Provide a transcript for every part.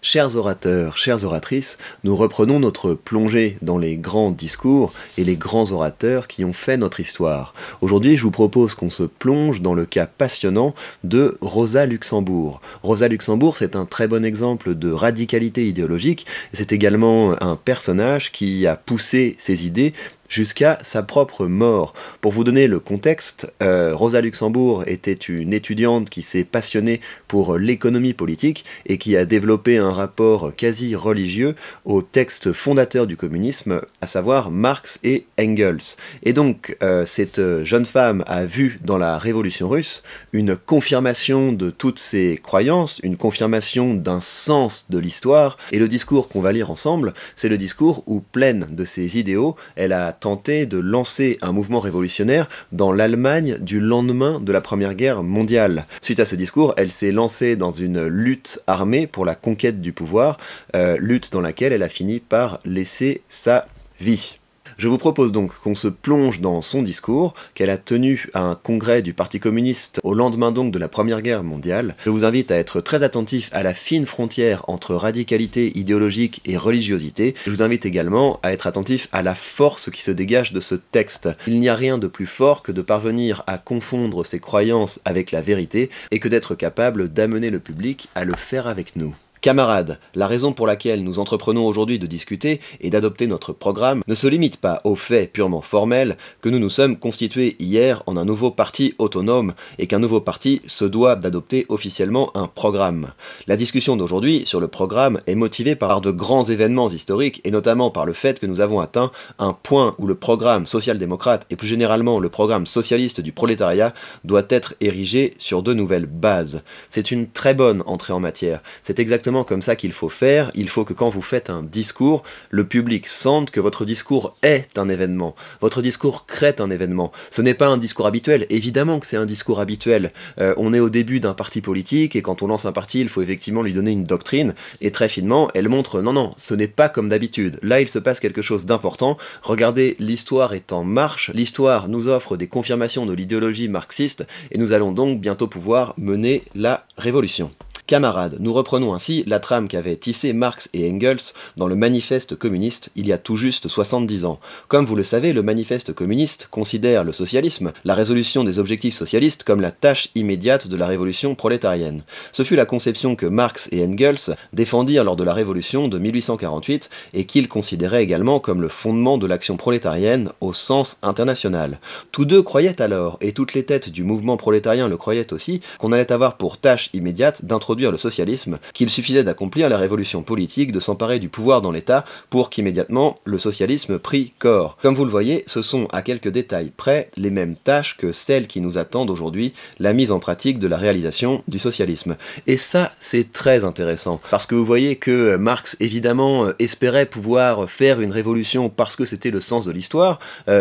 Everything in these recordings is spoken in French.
Chers orateurs, chères oratrices, nous reprenons notre plongée dans les grands discours et les grands orateurs qui ont fait notre histoire. Aujourd'hui, je vous propose qu'on se plonge dans le cas passionnant de Rosa Luxembourg. Rosa Luxembourg, c'est un très bon exemple de radicalité idéologique. C'est également un personnage qui a poussé ses idées jusqu'à sa propre mort. Pour vous donner le contexte, Rosa Luxembourg était une étudiante qui s'est passionnée pour l'économie politique et qui a développé un rapport quasi religieux aux textes fondateurs du communisme, à savoir Marx et Engels. Et donc, cette jeune femme a vu dans la Révolution russe une confirmation de toutes ses croyances, une confirmation d'un sens de l'histoire, et le discours qu'on va lire ensemble, c'est le discours où, pleine de ses idéaux, elle a tenté de lancer un mouvement révolutionnaire dans l'Allemagne du lendemain de la Première Guerre mondiale. Suite à ce discours, elle s'est lancée dans une lutte armée pour la conquête du pouvoir, lutte dans laquelle elle a fini par laisser sa vie. Je vous propose donc qu'on se plonge dans son discours, qu'elle a tenu à un congrès du Parti communiste au lendemain donc de la Première Guerre mondiale. Je vous invite à être très attentif à la fine frontière entre radicalité idéologique et religiosité. Je vous invite également à être attentif à la force qui se dégage de ce texte. Il n'y a rien de plus fort que de parvenir à confondre ses croyances avec la vérité et que d'être capable d'amener le public à le faire avec nous. Camarades, la raison pour laquelle nous entreprenons aujourd'hui de discuter et d'adopter notre programme ne se limite pas au fait purement formel que nous nous sommes constitués hier en un nouveau parti autonome et qu'un nouveau parti se doit d'adopter officiellement un programme. La discussion d'aujourd'hui sur le programme est motivée par de grands événements historiques et notamment par le fait que nous avons atteint un point où le programme social-démocrate et plus généralement le programme socialiste du prolétariat doit être érigé sur de nouvelles bases. C'est une très bonne entrée en matière. C'est exactement comme ça qu'il faut faire. Il faut que quand vous faites un discours, le public sente que votre discours est un événement. Votre discours crée un événement. Ce n'est pas un discours habituel. Évidemment que c'est un discours habituel. On est au début d'un parti politique et quand on lance un parti, il faut effectivement lui donner une doctrine. Et très finement, elle montre non, ce n'est pas comme d'habitude. Là, il se passe quelque chose d'important. Regardez, l'histoire est en marche. L'histoire nous offre des confirmations de l'idéologie marxiste et nous allons donc bientôt pouvoir mener la révolution. Camarades, nous reprenons ainsi la trame qu'avaient tissée Marx et Engels dans le manifeste communiste il y a tout juste 70 ans. Comme vous le savez, le manifeste communiste considère le socialisme, la résolution des objectifs socialistes, comme la tâche immédiate de la révolution prolétarienne. Ce fut la conception que Marx et Engels défendirent lors de la révolution de 1848 et qu'ils considéraient également comme le fondement de l'action prolétarienne au sens international. Tous deux croyaient alors, et toutes les têtes du mouvement prolétarien le croyaient aussi, qu'on allait avoir pour tâche immédiate d'introduire le socialisme, qu'il suffisait d'accomplir la révolution politique, de s'emparer du pouvoir dans l'État pour qu'immédiatement le socialisme prît corps. Comme vous le voyez, ce sont à quelques détails près les mêmes tâches que celles qui nous attendent aujourd'hui, la mise en pratique de la réalisation du socialisme. Et ça, c'est très intéressant, parce que vous voyez que Marx, évidemment, espérait pouvoir faire une révolution parce que c'était le sens de l'histoire.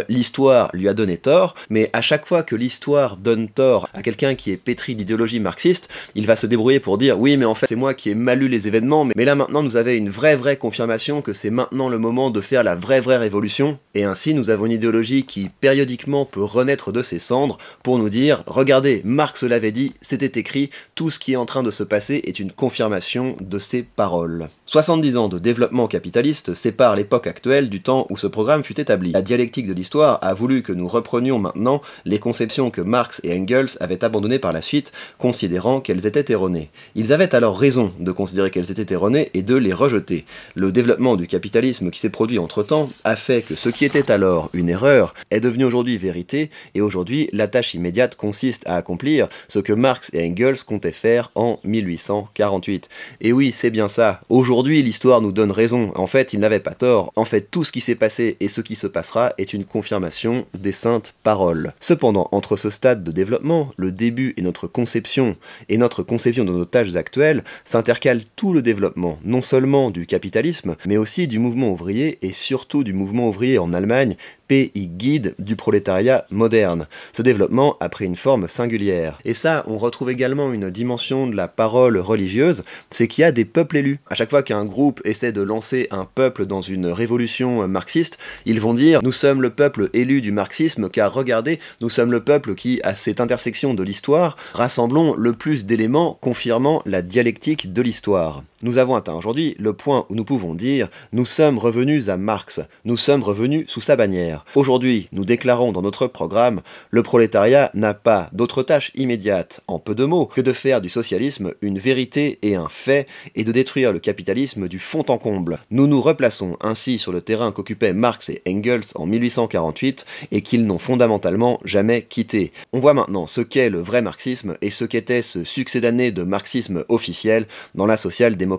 L'histoire lui a donné tort, mais à chaque fois que l'histoire donne tort à quelqu'un qui est pétri d'idéologie marxiste, il va se débrouiller pour dire oui mais en fait c'est moi qui ai mal lu les événements, mais là maintenant nous avons une vraie confirmation que c'est maintenant le moment de faire la vraie révolution, et ainsi nous avons une idéologie qui périodiquement peut renaître de ses cendres pour nous dire regardez, Marx l'avait dit, c'était écrit, tout ce qui est en train de se passer est une confirmation de ses paroles. 70 ans de développement capitaliste séparent l'époque actuelle du temps où ce programme fut établi. La dialectique de l'histoire a voulu que nous reprenions maintenant les conceptions que Marx et Engels avaient abandonnées par la suite, considérant qu'elles étaient erronées. Ils avaient alors raison de considérer qu'elles étaient erronées et de les rejeter. Le développement du capitalisme qui s'est produit entre-temps a fait que ce qui était alors une erreur est devenu aujourd'hui vérité, et aujourd'hui la tâche immédiate consiste à accomplir ce que Marx et Engels comptaient faire en 1848. Et oui, c'est bien ça. Aujourd'hui, l'histoire nous donne raison. En fait, ils n'avaient pas tort. En fait, tout ce qui s'est passé et ce qui se passera est une confirmation des saintes paroles. Cependant, entre ce stade de développement, le début et notre conception de nos tâches actuelles, s'intercale tout le développement, non seulement du capitalisme, mais aussi du mouvement ouvrier et surtout du mouvement ouvrier en Allemagne, pays guide du prolétariat moderne. Ce développement a pris une forme singulière. Et ça, on retrouve également une dimension de la parole religieuse, c'est qu'il y a des peuples élus. À chaque fois qu'un groupe essaie de lancer un peuple dans une révolution marxiste, ils vont dire « Nous sommes le peuple élu du marxisme, car regardez, nous sommes le peuple qui, à cette intersection de l'histoire, rassemblons le plus d'éléments confirmant la dialectique de l'histoire. » Nous avons atteint aujourd'hui le point où nous pouvons dire « Nous sommes revenus à Marx, nous sommes revenus sous sa bannière. » Aujourd'hui, nous déclarons dans notre programme « Le prolétariat n'a pas d'autre tâche immédiate, en peu de mots, que de faire du socialisme une vérité et un fait, et de détruire le capitalisme du fond en comble. » Nous nous replaçons ainsi sur le terrain qu'occupaient Marx et Engels en 1848 et qu'ils n'ont fondamentalement jamais quitté. On voit maintenant ce qu'est le vrai marxisme et ce qu'était ce succédané de marxisme officiel dans la social-démocratie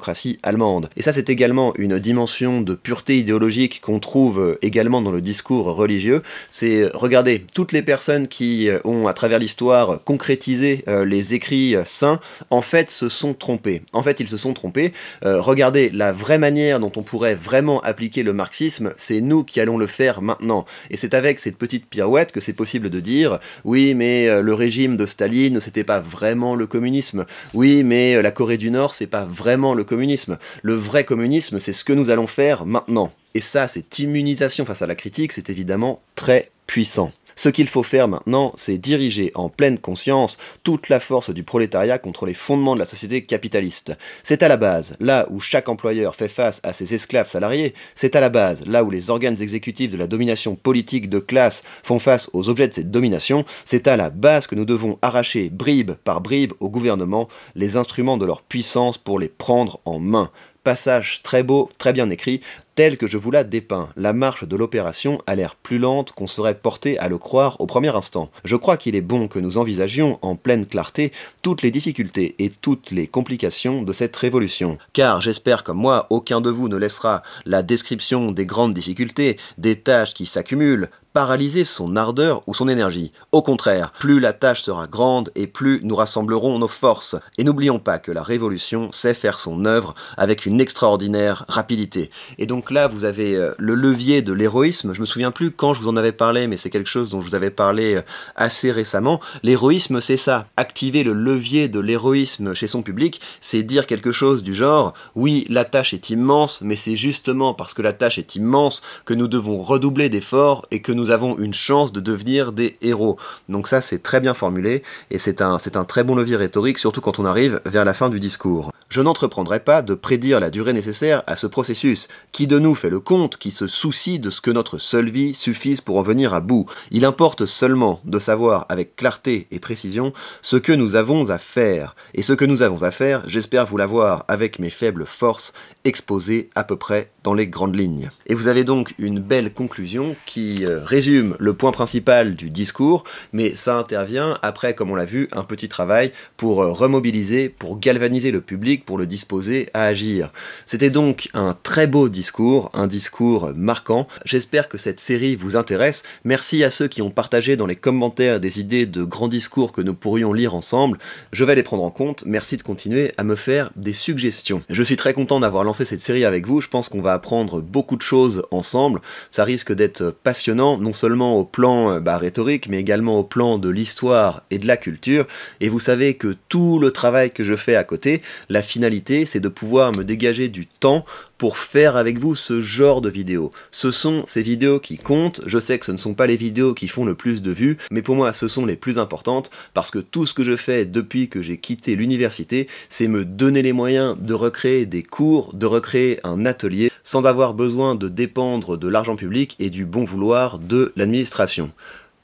allemande. Et ça, c'est également une dimension de pureté idéologique qu'on trouve également dans le discours religieux. C'est, regardez, toutes les personnes qui ont, à travers l'histoire, concrétisé les écrits saints, en fait, se sont trompés. En fait, ils se sont trompés. Regardez, la vraie manière dont on pourrait vraiment appliquer le marxisme, c'est nous qui allons le faire maintenant. Et c'est avec cette petite pirouette que c'est possible de dire « Oui, mais le régime de Staline, c'était pas vraiment le communisme. Oui, mais la Corée du Nord, c'est pas vraiment le communisme. Le vrai communisme, c'est ce que nous allons faire maintenant. » Et ça, cette immunisation face à la critique, c'est évidemment très puissant. Ce qu'il faut faire maintenant, c'est diriger en pleine conscience toute la force du prolétariat contre les fondements de la société capitaliste. C'est à la base, là où chaque employeur fait face à ses esclaves salariés, c'est à la base, là où les organes exécutifs de la domination politique de classe font face aux objets de cette domination, c'est à la base que nous devons arracher bribe par bribe au gouvernement les instruments de leur puissance pour les prendre en main. Passage très beau, très bien écrit, tel que je vous la dépeins. La marche de l'opération a l'air plus lente qu'on serait porté à le croire au premier instant. Je crois qu'il est bon que nous envisagions en pleine clarté toutes les difficultés et toutes les complications de cette révolution. Car j'espère comme moi, aucun de vous ne laissera la description des grandes difficultés, des tâches qui s'accumulent, paralyser son ardeur ou son énergie. Au contraire, plus la tâche sera grande et plus nous rassemblerons nos forces. Et n'oublions pas que la révolution sait faire son œuvre avec une extraordinaire rapidité. Et donc là, vous avez le levier de l'héroïsme. Je me souviens plus quand je vous en avais parlé, mais c'est quelque chose dont je vous avais parlé assez récemment. L'héroïsme, c'est ça. Activer le levier de l'héroïsme chez son public, c'est dire quelque chose du genre « Oui, la tâche est immense, mais c'est justement parce que la tâche est immense que nous devons redoubler d'efforts et que nous avons une chance de devenir des héros. » Donc ça, c'est très bien formulé, et c'est un très bon levier rhétorique, surtout quand on arrive vers la fin du discours. Je n'entreprendrai pas de prédire la durée nécessaire à ce processus. Qui de nous fait le compte, qui se soucie de ce que notre seule vie suffise pour en venir à bout? Il importe seulement de savoir avec clarté et précision ce que nous avons à faire. Et ce que nous avons à faire, j'espère vous l'avoir avec mes faibles forces exposées à peu près dans les grandes lignes. Et vous avez donc une belle conclusion qui résume le point principal du discours, mais ça intervient après, comme on l'a vu, un petit travail pour remobiliser, pour galvaniser le public, pour le disposer à agir. C'était donc un très beau discours, un discours marquant. J'espère que cette série vous intéresse. Merci à ceux qui ont partagé dans les commentaires des idées de grands discours que nous pourrions lire ensemble. Je vais les prendre en compte. Merci de continuer à me faire des suggestions. Je suis très content d'avoir lancé cette série avec vous. Je pense qu'on va apprendre beaucoup de choses ensemble. Ça risque d'être passionnant, non seulement au plan rhétorique, mais également au plan de l'histoire et de la culture. Et vous savez que tout le travail que je fais à côté, la finalité, c'est de pouvoir me dégager du temps pour faire avec vous ce genre de vidéos. Ce sont ces vidéos qui comptent. Je sais que ce ne sont pas les vidéos qui font le plus de vues, mais pour moi, ce sont les plus importantes, parce que tout ce que je fais depuis que j'ai quitté l'université, c'est me donner les moyens de recréer des cours, de recréer un atelier, sans avoir besoin de dépendre de l'argent public et du bon vouloir de l'administration.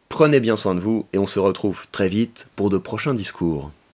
Prenez bien soin de vous, et on se retrouve très vite pour de prochains discours.